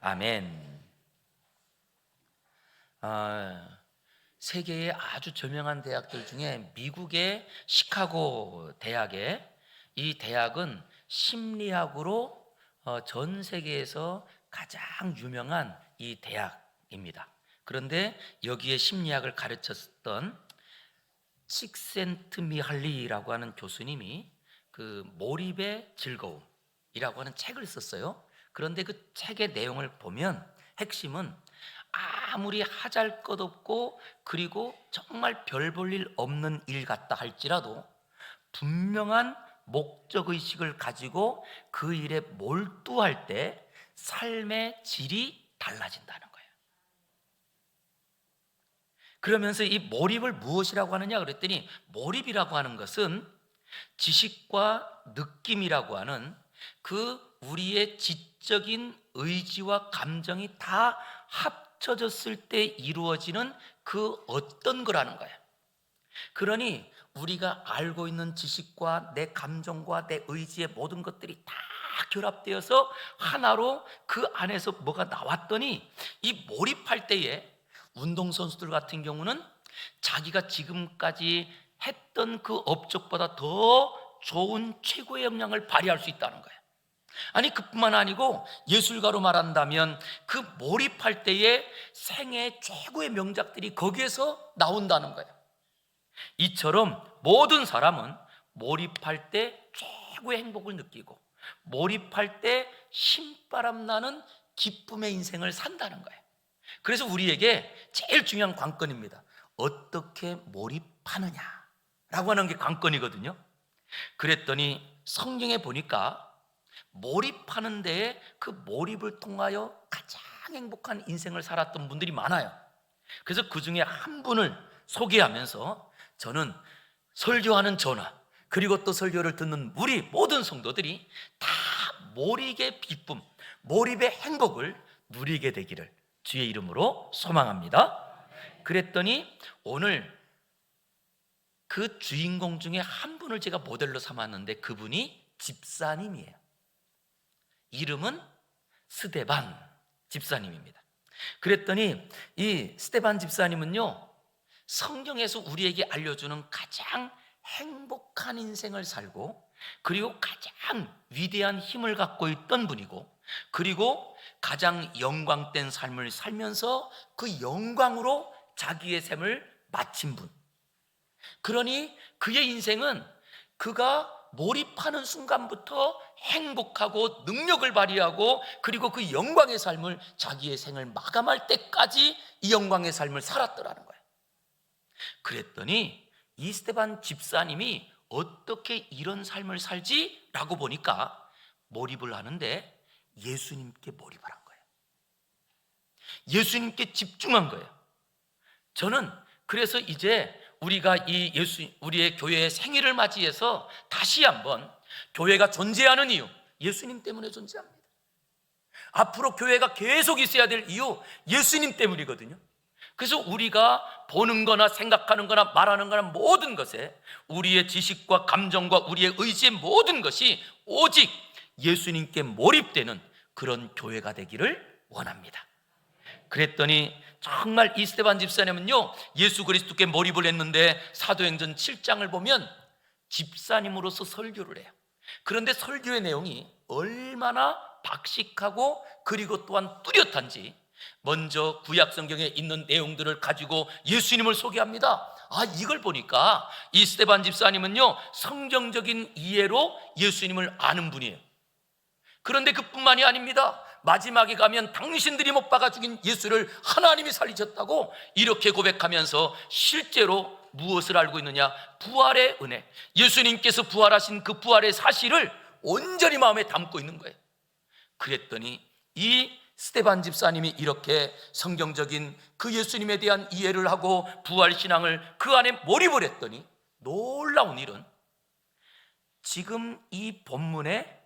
아멘. 세계의 아주 저명한 대학들 중에 미국의 시카고 대학에, 이 대학은 심리학으로 전 세계에서 가장 유명한 이 대학입니다. 그런데 여기에 심리학을 가르쳤던 식센트미할리라고 하는 교수님이 그 몰입의 즐거움이라고 하는 책을 썼어요. 그런데 그 책의 내용을 보면 핵심은 아무리 하잘것없고 그리고 정말 별 볼 일 없는 일 같다 할지라도 분명한 목적의식을 가지고 그 일에 몰두할 때 삶의 질이 달라진다는 거예요. 그러면서 이 몰입을 무엇이라고 하느냐 그랬더니, 몰입이라고 하는 것은 지식과 느낌이라고 하는 그 우리의 지적인 의지와 감정이 다 합쳐졌을 때 이루어지는 그 어떤 거라는 거예요. 그러니 우리가 알고 있는 지식과 내 감정과 내 의지의 모든 것들이 다 결합되어서 하나로 그 안에서 뭐가 나왔더니, 이 몰입할 때에 운동선수들 같은 경우는 자기가 지금까지 했던 그 업적보다 더 좋은 최고의 역량을 발휘할 수 있다는 거예요. 아니, 그뿐만 아니고 예술가로 말한다면 그 몰입할 때에 생애 최고의 명작들이 거기에서 나온다는 거예요. 이처럼 모든 사람은 몰입할 때 최고의 행복을 느끼고 몰입할 때 신바람 나는 기쁨의 인생을 산다는 거예요. 그래서 우리에게 제일 중요한 관건입니다. 어떻게 몰입하느냐라고 하는 게 관건이거든요. 그랬더니 성경에 보니까 몰입하는 데에 그 몰입을 통하여 가장 행복한 인생을 살았던 분들이 많아요. 그래서 그 중에 한 분을 소개하면서 저는 설교하는 저나 그리고 또 설교를 듣는 우리 모든 성도들이 다 몰입의 기쁨, 몰입의 행복을 누리게 되기를 주의 이름으로 소망합니다. 그랬더니 오늘 그 주인공 중에 한 분을 제가 모델로 삼았는데 그분이 집사님이에요. 이름은 스데반 집사님입니다. 그랬더니 이 스데반 집사님은요, 성경에서 우리에게 알려주는 가장 행복한 인생을 살고 그리고 가장 위대한 힘을 갖고 있던 분이고, 그리고 가장 영광된 삶을 살면서 그 영광으로 자기의 삶을 마친 분. 그러니 그의 인생은 그가 몰입하는 순간부터 행복하고 능력을 발휘하고 그리고 그 영광의 삶을, 자기의 생을 마감할 때까지 이 영광의 삶을 살았더라는 거예요. 그랬더니 이 스데반 집사님이 어떻게 이런 삶을 살지? 라고 보니까 몰입을 하는데 예수님께 몰입을 한 거예요. 예수님께 집중한 거예요. 저는 그래서 이제 우리가 우리의 교회의 생일을 맞이해서 다시 한번 교회가 존재하는 이유, 예수님 때문에 존재합니다. 앞으로 교회가 계속 있어야 될 이유, 예수님 때문이거든요. 그래서 우리가 보는 거나 생각하는 거나 말하는 거나 모든 것에 우리의 지식과 감정과 우리의 의지의 모든 것이 오직 예수님께 몰입되는 그런 교회가 되기를 원합니다. 그랬더니 정말 이 스데반 집사님은요, 예수 그리스도께 몰입을 했는데 사도행전 7장을 보면 집사님으로서 설교를 해요. 그런데 설교의 내용이 얼마나 박식하고 그리고 또한 뚜렷한지, 먼저 구약 성경에 있는 내용들을 가지고 예수님을 소개합니다. 이걸 보니까 이 스데반 집사님은요, 성경적인 이해로 예수님을 아는 분이에요. 그런데 그뿐만이 아닙니다. 마지막에 가면 당신들이 못 박아 죽인 예수를 하나님이 살리셨다고 이렇게 고백하면서 실제로 무엇을 알고 있느냐? 부활의 은혜, 예수님께서 부활하신 그 부활의 사실을 온전히 마음에 담고 있는 거예요. 그랬더니 이 스데반 집사님이 이렇게 성경적인 그 예수님에 대한 이해를 하고 부활신앙을 그 안에 몰입을 했더니 놀라운 일은, 지금 이 본문에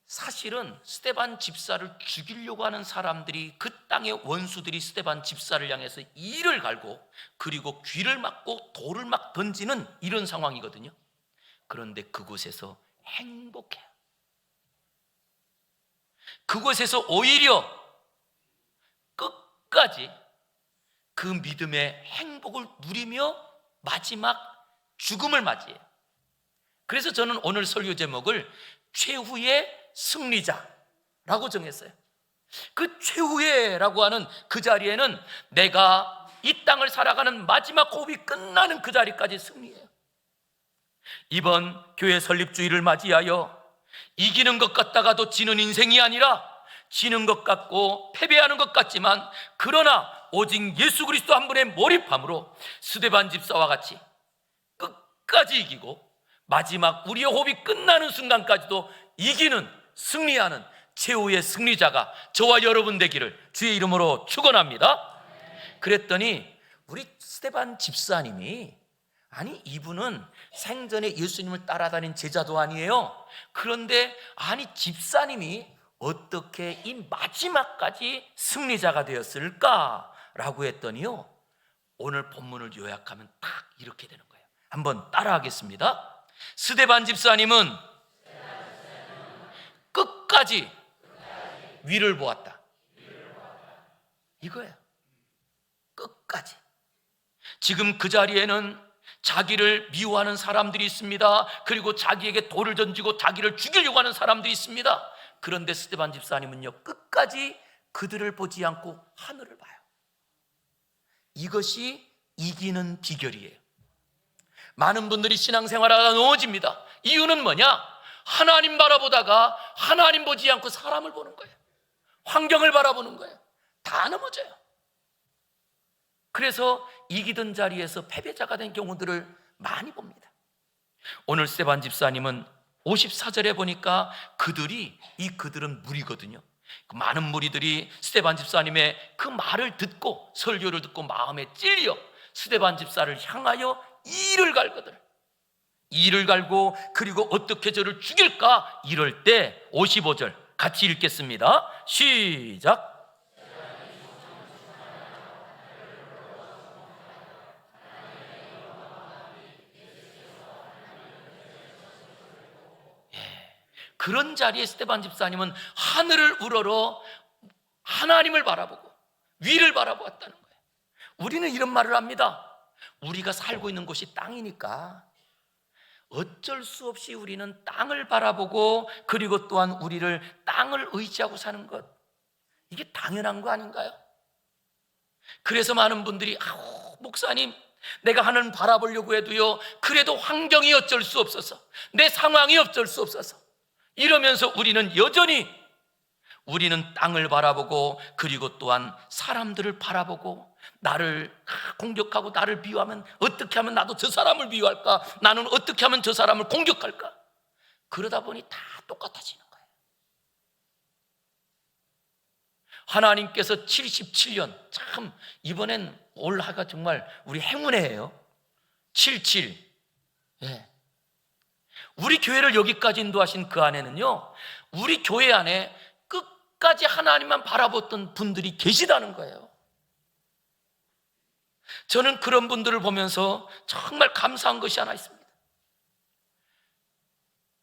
사실은 스데반 집사를 죽이려고 하는 사람들이, 그 땅의 원수들이 스데반 집사를 향해서 이를 갈고 그리고 귀를 막고 돌을 막 던지는 이런 상황이거든요. 그런데 그곳에서 행복해요. 그곳에서 오히려 끝까지 그 믿음의 행복을 누리며 마지막 죽음을 맞이해요. 그래서 저는 오늘 설교 제목을 최후의 승리자라고 정했어요. 그 최후의라고 하는 그 자리에는 내가 이 땅을 살아가는 마지막 호흡이 끝나는 그 자리까지 승리해요. 이번 교회 설립주일을 맞이하여 이기는 것 같다가도 지는 인생이 아니라 지는 것 같고 패배하는 것 같지만 그러나 오직 예수 그리스도 한 분에 몰입함으로 스데반 집사와 같이 끝까지 이기고 마지막 우리의 호흡이 끝나는 순간까지도 이기는, 승리하는 최후의 승리자가 저와 여러분 되기를 주의 이름으로 축원합니다. 그랬더니 우리 스데반 집사님이, 아니 이분은 생전에 예수님을 따라다닌 제자도 아니에요. 그런데 아니 집사님이 어떻게 이 마지막까지 승리자가 되었을까라고 했더니요, 오늘 본문을 요약하면 딱 이렇게 되는 거예요. 한번 따라하겠습니다. 스데반 집사님은 끝까지 위를 보았다. 이거예요. 끝까지. 지금 그 자리에는 자기를 미워하는 사람들이 있습니다. 그리고 자기에게 돌을 던지고 자기를 죽이려고 하는 사람들이 있습니다. 그런데 스데반 집사님은요, 끝까지 그들을 보지 않고 하늘을 봐요. 이것이 이기는 비결이에요. 많은 분들이 신앙생활하다가 넘어집니다. 이유는 뭐냐? 하나님 바라보다가 하나님 보지 않고 사람을 보는 거예요. 환경을 바라보는 거예요. 다 넘어져요. 그래서 이기던 자리에서 패배자가 된 경우들을 많이 봅니다. 오늘 스데반 집사님은 54절에 보니까 그들은 무리거든요. 많은 무리들이 스데반 집사님의 그 말을 듣고, 설교를 듣고 마음에 찔려 스데반 집사를 향하여 이를 갈거든. 이를 갈고 그리고 어떻게 저를 죽일까? 이럴 때 55절 같이 읽겠습니다. 시작. 그런 자리에 스데반 집사님은 하늘을 우러러 하나님을 바라보고 위를 바라보았다는 거예요. 우리는 이런 말을 합니다. 우리가 살고 있는 곳이 땅이니까 어쩔 수 없이 우리는 땅을 바라보고 그리고 또한 우리를 땅을 의지하고 사는 것, 이게 당연한 거 아닌가요? 그래서 많은 분들이 목사님, 내가 하나님 바라보려고 해도요, 그래도 환경이 어쩔 수 없어서, 내 상황이 어쩔 수 없어서, 이러면서 우리는 여전히 우리는 땅을 바라보고 그리고 또한 사람들을 바라보고 나를 공격하고 나를 비유하면 어떻게 하면 나도 저 사람을 비유할까? 나는 어떻게 하면 저 사람을 공격할까? 그러다 보니 다 똑같아지는 거예요. 하나님께서 77년, 참 이번엔 올해가 정말 우리 행운해예요. 77. 예. 우리 교회를 여기까지 인도하신 그 안에는요, 우리 교회 안에 끝까지 하나님만 바라봤던 분들이 계시다는 거예요. 저는 그런 분들을 보면서 정말 감사한 것이 하나 있습니다.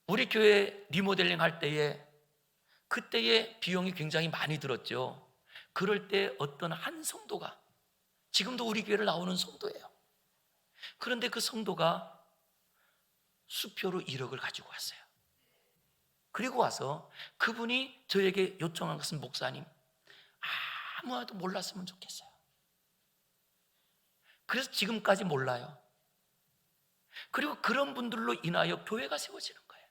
우리 교회 리모델링 할 때에, 그때의 비용이 굉장히 많이 들었죠. 그럴 때 어떤 한 성도가, 지금도 우리 교회를 나오는 성도예요. 그런데 그 성도가 수표로 1억을 가지고 왔어요. 그리고 와서 그분이 저에게 요청한 것은, 목사님, 아무도 몰랐으면 좋겠어요. 그래서 지금까지 몰라요. 그리고 그런 분들로 인하여 교회가 세워지는 거예요.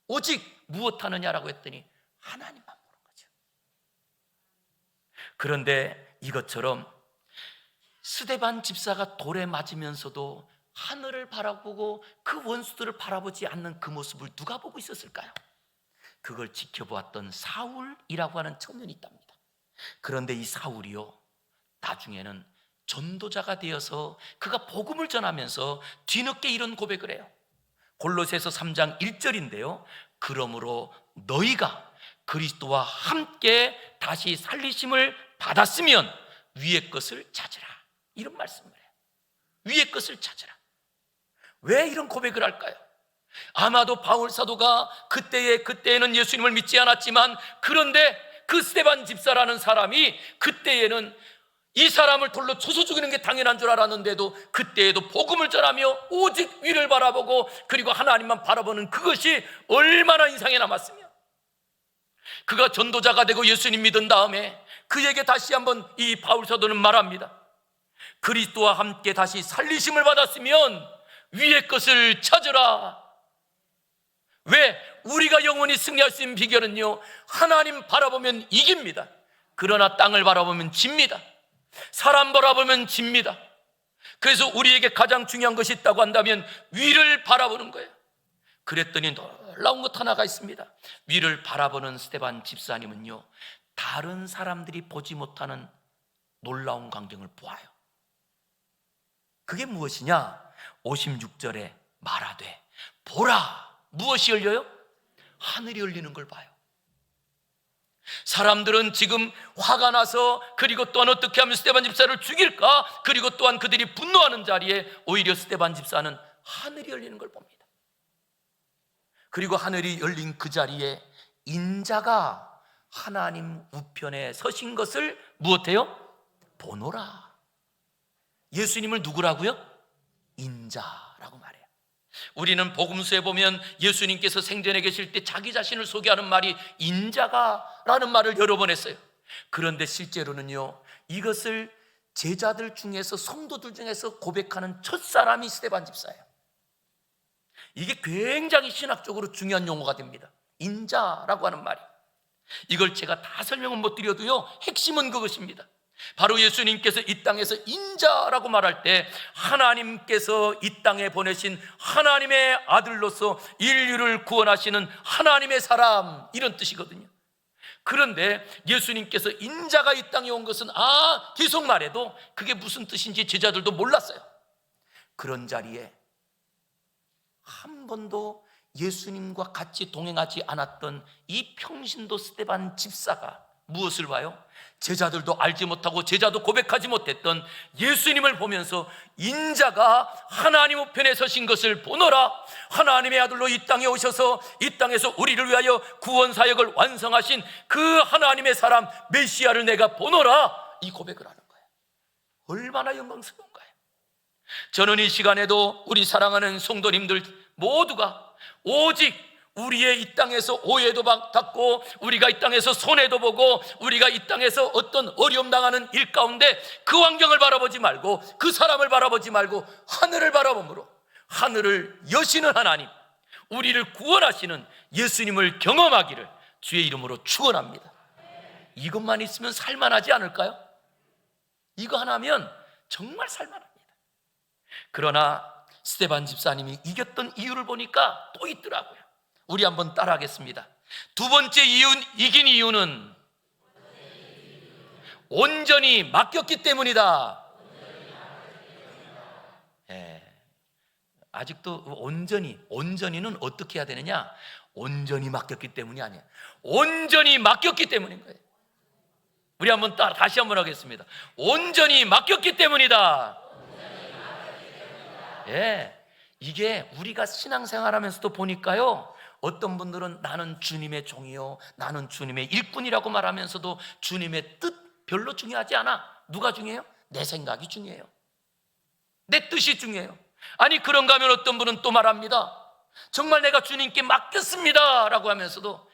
오직 무엇 하느냐라고 했더니 하나님만 보는 거죠. 그런데 이것처럼 스데반 집사가 돌에 맞으면서도 하늘을 바라보고 그 원수들을 바라보지 않는 그 모습을 누가 보고 있었을까요? 그걸 지켜보았던 사울이라고 하는 청년이 있답니다. 그런데 이 사울이요, 나중에는 전도자가 되어서 그가 복음을 전하면서 뒤늦게 이런 고백을 해요. 골로새서 3장 1절인데요, 그러므로 너희가 그리스도와 함께 다시 살리심을 받았으면 위의 것을 찾으라, 이런 말씀을 해요. 위의 것을 찾으라. 왜 이런 고백을 할까요? 아마도 바울 사도가 그때에는 예수님을 믿지 않았지만, 그런데 그 스데반 집사라는 사람이 그때에는 이 사람을 돌로 쳐서 죽이는 게 당연한 줄 알았는데도 그때에도 복음을 전하며 오직 위를 바라보고 그리고 하나님만 바라보는 그것이 얼마나 인상에 남았으며, 그가 전도자가 되고 예수님 믿은 다음에 그에게 다시 한번 이 바울 사도는 말합니다. 그리스도와 함께 다시 살리심을 받았으면 위의 것을 찾으라. 왜? 우리가 영원히 승리할 수 있는 비결은요, 하나님 바라보면 이깁니다. 그러나 땅을 바라보면 집니다. 사람 바라보면 집니다. 그래서 우리에게 가장 중요한 것이 있다고 한다면 위를 바라보는 거예요. 그랬더니 놀라운 것 하나가 있습니다. 위를 바라보는 스데반 집사님은요, 다른 사람들이 보지 못하는 놀라운 광경을 보아요. 그게 무엇이냐? 56절에 말하되 보라. 무엇이 열려요? 하늘이 열리는 걸 봐요. 사람들은 지금 화가 나서 그리고 또한 어떻게 하면 스데반 집사를 죽일까, 그리고 또한 그들이 분노하는 자리에 오히려 스데반 집사는 하늘이 열리는 걸 봅니다. 그리고 하늘이 열린 그 자리에 인자가 하나님 우편에 서신 것을 무엇해요? 보노라. 예수님을 누구라고요? 인자라고 말해요. 우리는 복음서에 보면 예수님께서 생전에 계실 때 자기 자신을 소개하는 말이 인자가라는 말을 여러 번 했어요. 그런데 실제로는요, 이것을 제자들 중에서, 성도들 중에서 고백하는 첫 사람이 스데반 집사예요. 이게 굉장히 신학적으로 중요한 용어가 됩니다. 인자라고 하는 말이. 이걸 제가 다 설명은 못 드려도요, 핵심은 그것입니다. 바로 예수님께서 이 땅에서 인자라고 말할 때 하나님께서 이 땅에 보내신 하나님의 아들로서 인류를 구원하시는 하나님의 사람, 이런 뜻이거든요. 그런데 예수님께서 인자가 이 땅에 온 것은 계속 말해도 그게 무슨 뜻인지 제자들도 몰랐어요. 그런 자리에 한 번도 예수님과 같이 동행하지 않았던 이 평신도 스데반 집사가 무엇을 봐요? 제자들도 알지 못하고 제자도 고백하지 못했던 예수님을 보면서 인자가 하나님 우편에 서신 것을 보노라. 하나님의 아들로 이 땅에 오셔서 이 땅에서 우리를 위하여 구원 사역을 완성하신 그 하나님의 사람 메시아를 내가 보노라. 이 고백을 하는 거예요. 얼마나 영광스러운가요? 저는 이 시간에도 우리 사랑하는 성도님들 모두가 오직 우리의 이 땅에서 오해도 받고 우리가 이 땅에서 손해도 보고 우리가 이 땅에서 어떤 어려움 당하는 일 가운데 그 환경을 바라보지 말고 그 사람을 바라보지 말고 하늘을 바라보므로 하늘을 여시는 하나님, 우리를 구원하시는 예수님을 경험하기를 주의 이름으로 축원합니다. 이것만 있으면 살만하지 않을까요? 이거 하나면 정말 살만합니다. 그러나 스데반 집사님이 이겼던 이유를 보니까 또 있더라고요. 우리 한번 따라하겠습니다. 두 번째 이긴 이유는 온전히 맡겼기 때문이다. 아직도 온전히는 어떻게 해야 되느냐? 온전히 맡겼기 때문이 아니야. 온전히 맡겼기 때문인 거예요. 우리 한번 다시 한번 하겠습니다. 온전히 맡겼기 때문이다. 이게 우리가 신앙생활하면서도 보니까요, 어떤 분들은 나는 주님의 종이요, 나는 주님의 일꾼이라고 말하면서도 주님의 뜻 별로 중요하지 않아. 누가 중요해요? 내 생각이 중요해요. 내 뜻이 중요해요. 아니, 그런가 하면 어떤 분은 또 말합니다. 정말 내가 주님께 맡겼습니다 라고 하면서도,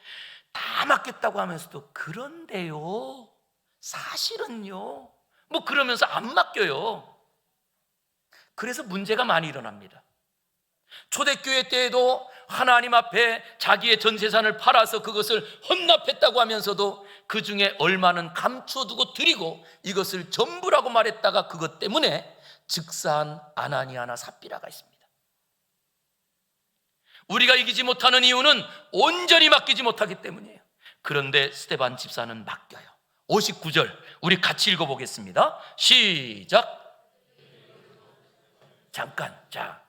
다 맡겼다고 하면서도 그런데요, 사실은요, 뭐 그러면서 안 맡겨요. 그래서 문제가 많이 일어납니다. 초대교회 때에도 하나님 앞에 자기의 전 재산을 팔아서 그것을 헌납했다고 하면서도 그 중에 얼마는 감춰두고 드리고 이것을 전부라고 말했다가 그것 때문에 즉사한 아나니아나 삽비라가 있습니다. 우리가 이기지 못하는 이유는 온전히 맡기지 못하기 때문이에요. 그런데 스데반 집사는 맡겨요. 59절 우리 같이 읽어보겠습니다. 시작. 잠깐, 자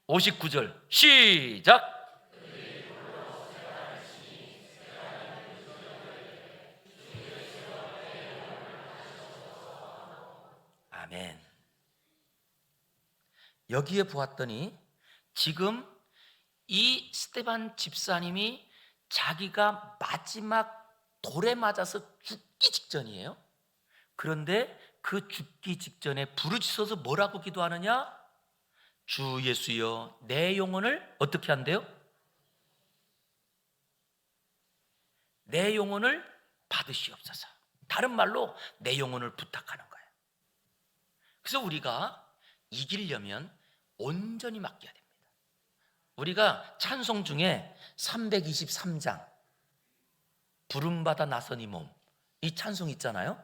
59절 시작. 아멘. 여기에 보았더니 지금 이 스데반 집사님이 자기가 마지막 돌에 맞아서 죽기 직전이에요. 그런데 그 죽기 직전에 부르짖어서 뭐라고 기도하느냐? 주 예수여, 내 영혼을 어떻게 한대요? 내 영혼을 받으시옵소서. 다른 말로 내 영혼을 부탁하는 거예요. 그래서 우리가 이기려면 온전히 맡겨야 됩니다. 우리가 찬송 중에 323장 부름받아 나선 이 몸, 이 찬송 있잖아요.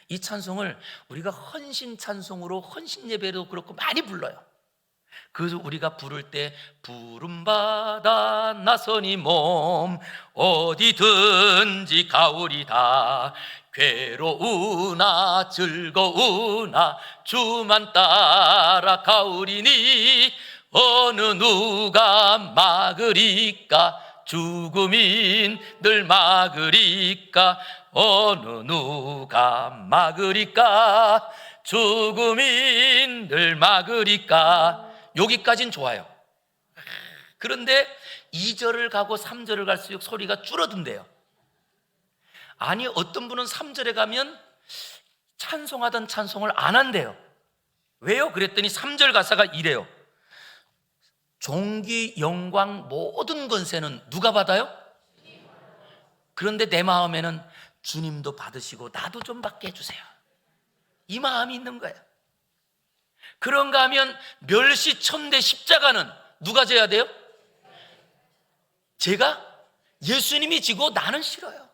이 찬송을 우리가 헌신 찬송으로, 헌신 예배도 그렇고 많이 불러요. 그래서 우리가 부를 때 부름받아 나선 이 몸 어디든지 가오리다, 괴로우나 즐거우나 주만 따라 가오리니 어느 누가 막으리까, 죽음인 늘 막으리까, 어느 누가 막으리까, 죽음인 늘 막으리까. 여기까진 좋아요. 그런데 2절을 가고 3절을 갈수록 소리가 줄어든대요. 아니, 어떤 분은 3절에 가면 찬송하던 찬송을 안 한대요. 왜요? 그랬더니 3절 가사가 이래요. 존귀, 영광, 모든 권세는 누가 받아요? 그런데 내 마음에는 주님도 받으시고 나도 좀 받게 해주세요, 이 마음이 있는 거예요. 그런가 하면 멸시천대 십자가는 누가 져야 돼요? 제가? 예수님이 지고 나는 싫어요.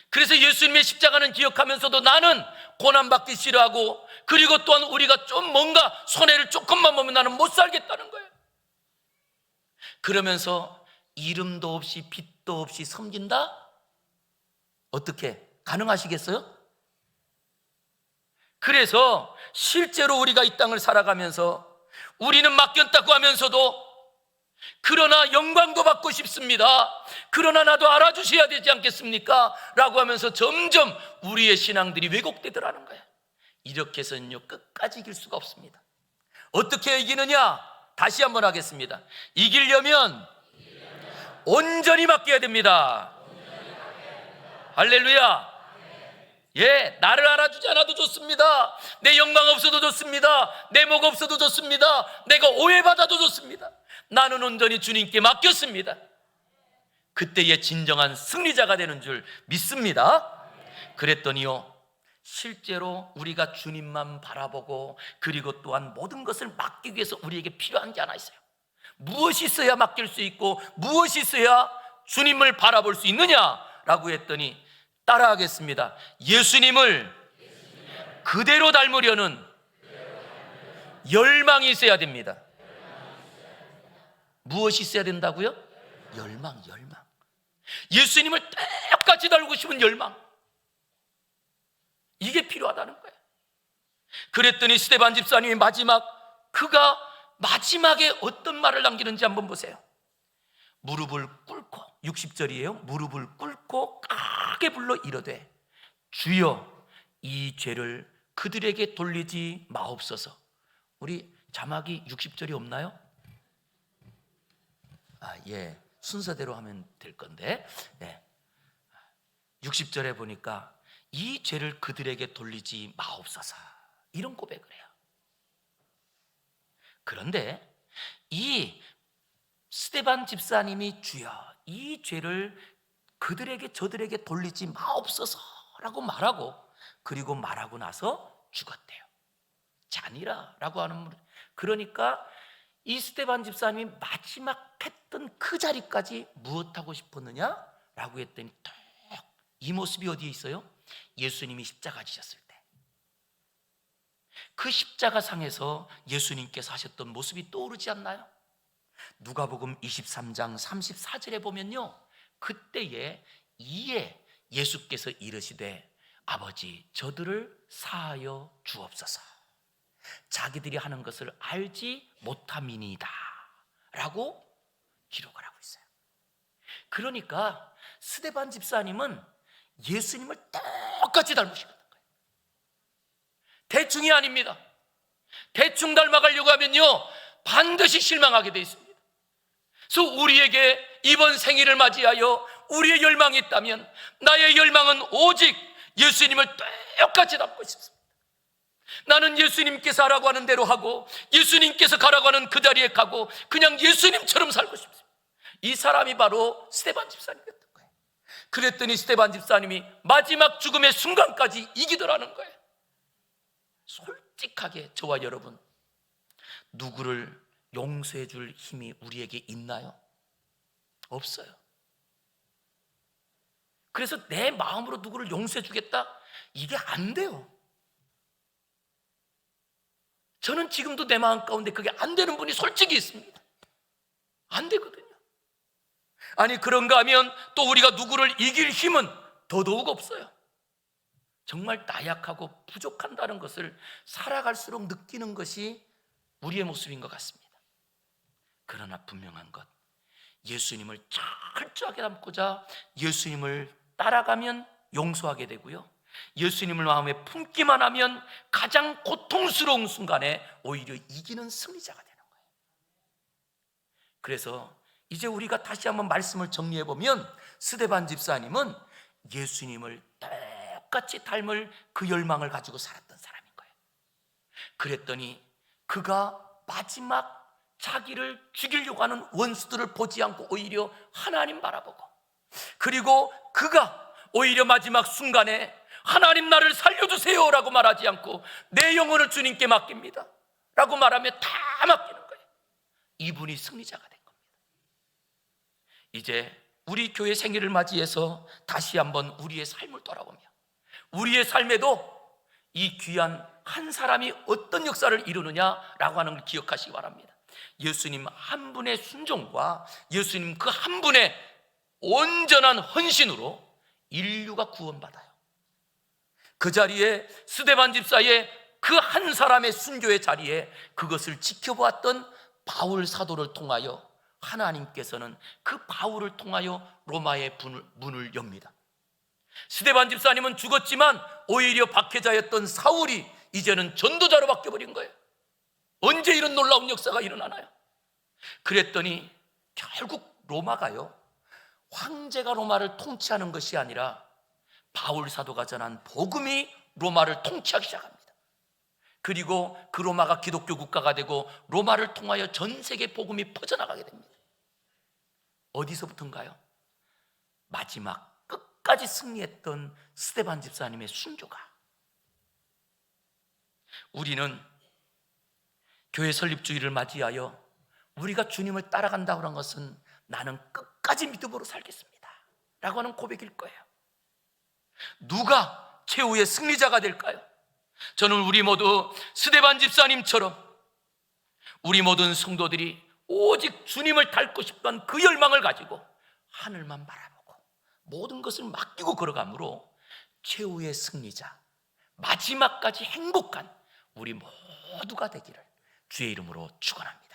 그래서 예수님의 십자가는 기억하면서도 나는 고난받기 싫어하고, 그리고 또한 우리가 좀 뭔가 손해를 조금만 보면 나는 못 살겠다는 거예요. 그러면서 이름도 없이 빛도 없이 섬긴다? 어떻게 가능하시겠어요? 그래서 실제로 우리가 이 땅을 살아가면서 우리는 맡겼다고 하면서도, 그러나 영광도 받고 싶습니다, 그러나 나도 알아주셔야 되지 않겠습니까? 라고 하면서 점점 우리의 신앙들이 왜곡되더라는 거예요. 이렇게 해서는요, 끝까지 이길 수가 없습니다. 어떻게 이기느냐? 다시 한번 하겠습니다. 이기려면 온전히 맡겨야 됩니다. 할렐루야. 예, 나를 알아주지 않아도 좋습니다. 내 영광 없어도 좋습니다. 내 목 없어도 좋습니다. 내가 오해받아도 좋습니다. 나는 온전히 주님께 맡겼습니다. 그때의 진정한 승리자가 되는 줄 믿습니다. 그랬더니요, 실제로 우리가 주님만 바라보고, 그리고 또한 모든 것을 맡기기 위해서 우리에게 필요한 게 하나 있어요. 무엇이 있어야 맡길 수 있고 무엇이 있어야 주님을 바라볼 수 있느냐라고 했더니, 따라하겠습니다. 예수님을 그대로 닮으려는 열망이 있어야 됩니다. 무엇이 있어야 된다고요? 열망. 예수님을 똑같이 닮고 싶은 열망, 이게 필요하다는 거예요. 그랬더니 스데반 집사님이 그가 마지막에 어떤 말을 남기는지 한번 보세요. 무릎을 꿇고, 60절이에요. 무릎을 꿇고 크게 불러 이르되 주여 이 죄를 그들에게 돌리지 마옵소서. 우리 자막이 60절이 없나요? 예, 순서대로 하면 될 건데, 예. 60절에 보니까 이 죄를 그들에게 돌리지 마옵소서, 이런 고백을 해요. 그런데 이 스데반 집사님이 주여 이 죄를 저들에게 돌리지 마옵소서라고 말하고, 그리고 말하고 나서 죽었대요. 잔이라 라고 하는, 그러니까 이 스데반 집사님이 마지막 했던 그 자리까지 무엇하고 싶었느냐 라고 했더니 이 모습이 어디에 있어요? 예수님이 십자가 지셨을 때 그 십자가상에서 예수님께서 하셨던 모습이 떠오르지 않나요? 누가복음 23장 34절에 보면요, 그때에 이에 예수께서 이르시되 아버지 저들을 사하여 주옵소서, 자기들이 하는 것을 알지 못함이니이다 라고 기록을 하고 있어요. 그러니까 스데반 집사님은 예수님을 똑같이 닮으신 거예요. 대충이 아닙니다. 대충 닮아가려고 하면요, 반드시 실망하게 되어 있습니다. 그래서 우리에게 이번 생일을 맞이하여 우리의 열망이 있다면 나의 열망은 오직 예수님을 똑같이 닮고 싶습니다. 나는 예수님께서 하라고 하는 대로 하고 예수님께서 가라고 하는 그 자리에 가고 그냥 예수님처럼 살고 싶습니다. 이 사람이 바로 스데반 집사님이었던 거예요. 그랬더니 스데반 집사님이 마지막 죽음의 순간까지 이기더라는 거예요. 솔직하게 저와 여러분, 누구를 용서해 줄 힘이 우리에게 있나요? 없어요. 그래서 내 마음으로 누구를 용서해 주겠다? 이게 안 돼요. 저는 지금도 내 마음 가운데 그게 안 되는 분이 솔직히 있습니다. 안 되거든요. 아니, 그런가 하면 또 우리가 누구를 이길 힘은 더더욱 없어요. 정말 나약하고 부족한다는 것을 살아갈수록 느끼는 것이 우리의 모습인 것 같습니다. 그러나 분명한 것, 예수님을 철저하게 닮고자 예수님을 따라가면 용서하게 되고요, 예수님을 마음에 품기만 하면 가장 고통스러운 순간에 오히려 이기는 승리자가 되는 거예요. 그래서 이제 우리가 다시 한번 말씀을 정리해 보면 스데반 집사님은 예수님을 똑같이 닮을 그 열망을 가지고 살았던 사람인 거예요. 그랬더니 그가 마지막 자기를 죽이려고 하는 원수들을 보지 않고 오히려 하나님 바라보고, 그리고 그가 오히려 마지막 순간에 하나님 나를 살려주세요 라고 말하지 않고 내 영혼을 주님께 맡깁니다 라고 말하며 다 맡기는 거예요. 이분이 승리자가 된 겁니다. 이제 우리 교회 생일을 맞이해서 다시 한번 우리의 삶을 돌아보며 우리의 삶에도 이 귀한 한 사람이 어떤 역사를 이루느냐라고 하는 걸 기억하시기 바랍니다. 예수님 한 분의 순종과 예수님 그 한 분의 온전한 헌신으로 인류가 구원받아요. 그 자리에 스데반 집사의 그 한 사람의 순교의 자리에 그것을 지켜보았던 바울 사도를 통하여 하나님께서는 그 바울을 통하여 로마의 문을 엽니다. 스데반 집사님은 죽었지만 오히려 박해자였던 사울이 이제는 전도자로 바뀌어버린 거예요. 언제 이런 놀라운 역사가 일어나나요? 그랬더니 결국 로마가요, 황제가 로마를 통치하는 것이 아니라 바울 사도가 전한 복음이 로마를 통치하기 시작합니다. 그리고 그 로마가 기독교 국가가 되고 로마를 통하여 전 세계 복음이 퍼져나가게 됩니다. 어디서부터인가요? 마지막 끝까지 승리했던 스데반 집사님의 순교가. 우리는 교회 설립주의를 맞이하여 우리가 주님을 따라간다고 하는 것은 나는 끝까지 믿음으로 살겠습니다 라고 하는 고백일 거예요. 누가 최후의 승리자가 될까요? 저는 우리 모두 스데반 집사님처럼 우리 모든 성도들이 오직 주님을 닮고 싶던 그 열망을 가지고 하늘만 바라보고 모든 것을 맡기고 걸어가므로 최후의 승리자, 마지막까지 행복한 우리 모두가 되기를 주의 이름으로 축원합니다.